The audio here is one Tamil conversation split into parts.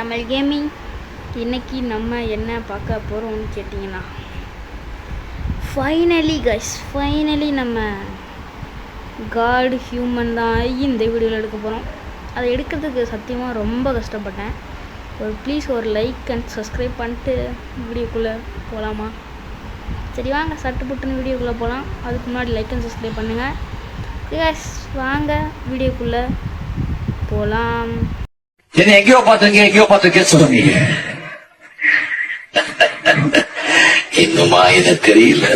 நம்ம கேமிங் இன்னைக்கு நம்ம என்ன பார்க்க போகிறோம்னு கேட்டிங்கன்னா, ஃபைனலி நம்ம காட் ஹியூமன் தான் இந்த வீடியோவில் எடுக்க போகிறோம். அதை எடுக்கிறதுக்கு சத்தியமாக ரொம்ப கஷ்டப்பட்டேன். ப்ளீஸ் ஒரு லைக் அண்ட் சப்ஸ்கிரைப் பண்ணிட்டு வீடியோக்குள்ளே போகலாமா? சரி வாங்க, சட்டு புட்டுன்னு வீடியோக்குள்ளே போகலாம். அதுக்கு முன்னாடி லைக் அண்ட் சப்ஸ்கிரைப் பண்ணுங்கள். கைஸ் வாங்க வீடியோக்குள்ளே போகலாம். என்ன எங்கேயோ பார்த்துருக்கேன் சொல்லுங்க. இன்னுமா இது தெரியல.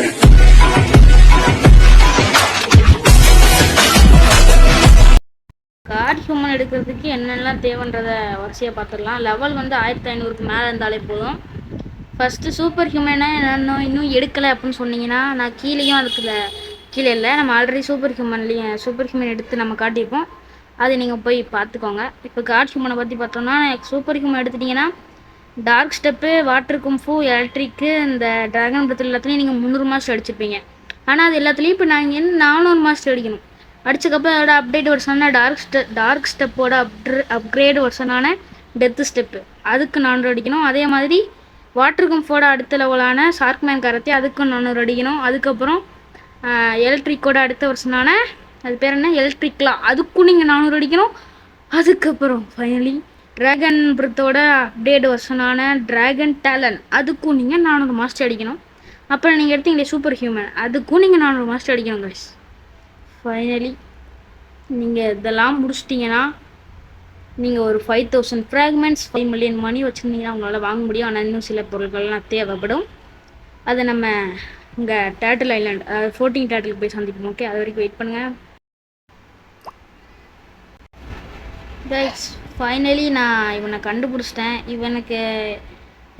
காட் ஹியூமன் எடுக்கிறதுக்கு என்னெல்லாம் தேவைன்றதை வரிசையாக பார்த்துடலாம். லெவல் வந்து 1500க்கு மேலே இருந்தாலே போதும். ஃபஸ்ட்டு சூப்பர் ஹியூமனை இன்னும் எடுக்கலை அப்படின்னு சொன்னீங்கன்னா, நான் கீழேயும் கீழே இல்லை, நம்ம ஆல்ரெடி சூப்பர் ஹியூமன் எடுத்து நம்ம காட்டியிருப்போம். அதை நீங்கள் போய் பார்த்துக்கோங்க. இப்போ காட் ஹியூமனை பற்றி பார்த்தோம்னா, சூப்பர் ஹியூமன் எடுத்துட்டிங்கன்னா dark step, water kung fu, electric, இந்த ட்ராகன் பிரத்தில் எல்லாத்துலேயும் நீங்கள் 300 மாஸ்டர் அடிச்சிருப்பீங்க. ஆனால் அது எல்லாத்துலேயும் இப்போ நாங்கள் 400 மாஸ்டர் அடிக்கணும். அடிச்சக்கப்புறம் அதோட அப்டேட் வருஷனான டார்க் ஸ்டெப்போட அப்கிரேடு வருஷனான டெத்து ஸ்டெப்பு, அதுக்கு 400 அடிக்கணும். அதே மாதிரி வாட்டர் கும்ஃபோட அடுத்த லெவலான ஷார்க்மேன் கரத்தி, அதுக்கும் 400 அடிக்கணும். அதுக்கப்புறம் எலக்ட்ரிக்கோட அடுத்த வருஷனான அது பேர் என்ன, எலக்ட்ரிக்லாம், அதுக்கும் நீங்கள் 400 அடிக்கணும். அதுக்கப்புறம் ஃபைனலி ட்ராகன் பிரத்தோட அப்டேட் வருஷனான ட்ராகன் டேலன், அதுக்கும் நீங்கள் 400 மாஸ்டர் அடிக்கணும். அப்புறம் நீங்கள் எடுத்தீங்களே சூப்பர் ஹியூமன், அதுக்கும் நீங்கள் 400 மாஸ்டர் அடிக்கணும் கைஸ். ஃபைனலி நீங்கள் இதெல்லாம் முடிச்சிட்டிங்கன்னா நீங்கள் ஒரு 5000 ஃப்ராக்மெண்ட்ஸ் 5 மில்லியன் மணி வச்சுருந்தீங்கன்னா உங்களால் வாங்க முடியும். ஆனால் இன்னும் சில பொருட்கள்லாம் தேவைப்படும். அதை நம்ம இங்கே டேட்டில் ஐலாண்ட், அதாவது 14 டேட்டிலுக்கு போய் சந்திப்போம். ஓகே, அது வரைக்கும் வெயிட் பண்ணுங்கள் கைஸ். ஃபைனலி நான் இவனை கண்டுபிடிச்சிட்டேன். இவனுக்கு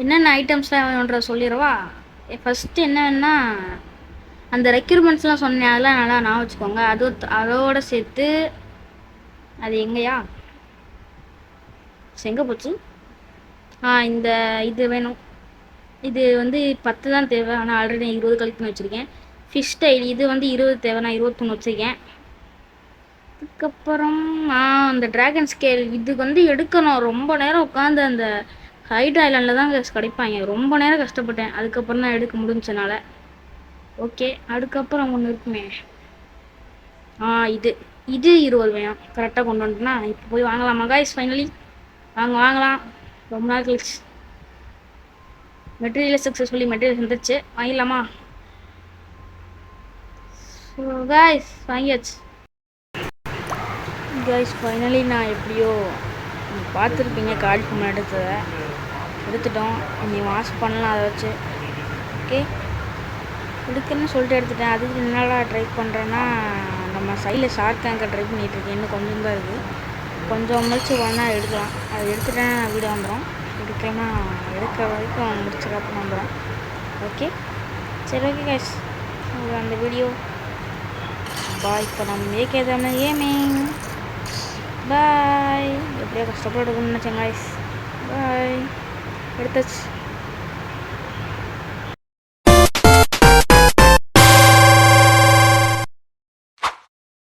என்னென்ன ஐட்டம்ஸ்லாம் வேணுன்ற சொல்லிடுவா. ஃபஸ்ட்டு என்னன்னா, அந்த ரெக்யூர்மெண்ட்ஸ்லாம் சொன்னேன், அதெல்லாம் நல்லா நான் வச்சுக்கோங்க. அதோடு சேர்த்து அது எங்கேயா எங்கே போச்சு? இந்த இது வேணும். இது வந்து 10 தான் தேவை, ஆனால் ஆல்ரெடி 20 கலெக்ட் பண்ணி வச்சுருக்கேன். ஃபிஷ் ஸ்டைல் இது வந்து 20 தேவை, நான் 21 வச்சுருக்கேன். அதுக்கப்புறம் அந்த ட்ராகன் ஸ்கேல் இதுக்கு வந்து எடுக்கணும். ரொம்ப நேரம் உட்காந்து அந்த ஹைட் ஐலாண்டில் தான் கிடைப்பாங்க. ரொம்ப நேரம் கஷ்டப்பட்டேன், அதுக்கப்புறம் தான் எடுக்க முடிஞ்சனால. ஓகே, அதுக்கப்புறம் ஒன்று இருக்குமே, இது 20 வேணும். கரெக்டாக கொண்டு வந்துட்டுனா இப்போ போய் வாங்கலாமா கைஸ்? ஃபைனலி வாங்கலாம். ரொம்ப நாள் கழிச்சு மெட்டீரியல் சக்ஸஸ்ஃபுல்லி மெட்டீரியல் வந்துருச்சு, வாங்கிடலாமா? ஸோ கைஸ் வாங்கியாச்சு கைஸ். ஃபைனலி நான் எப்படியோ பார்த்துருப்பீங்க, காட் ஹியூமன் எடுத்துட்டோம். நீ வாஷ் பண்ணலாம் அதை வச்சு. ஓகே, எடுக்கணும்னு சொல்லிட்டு எடுத்துட்டேன். அதுக்கு என்னடா ட்ரை பண்ணுறேன்னா, நம்ம சைடில் ஷார்க் டேங்கை ட்ரை பண்ணிகிட்ருக்கேன். இன்னும் கொஞ்சம் தான் இருக்குது, கொஞ்சம் முடிச்சு ஒன்றா எடுக்கலாம். அது எடுத்துட்டேன், வீடியோ வந்துடும். எடுக்கிற வரைக்கும் முடிச்சதுக்கப்புறம் வந்துடும். ஓகே சரி, ஓகே கைஸ், அந்த வீடியோ பாய். இப்போ நம்ம ஏகே தமிழ் கேமிங் பாய். எப்படியோ கஷ்டப்பட்டு எடுக்கணும்னு நினச்சேன் கைஸ். பாய், எடுத்தாச்சு.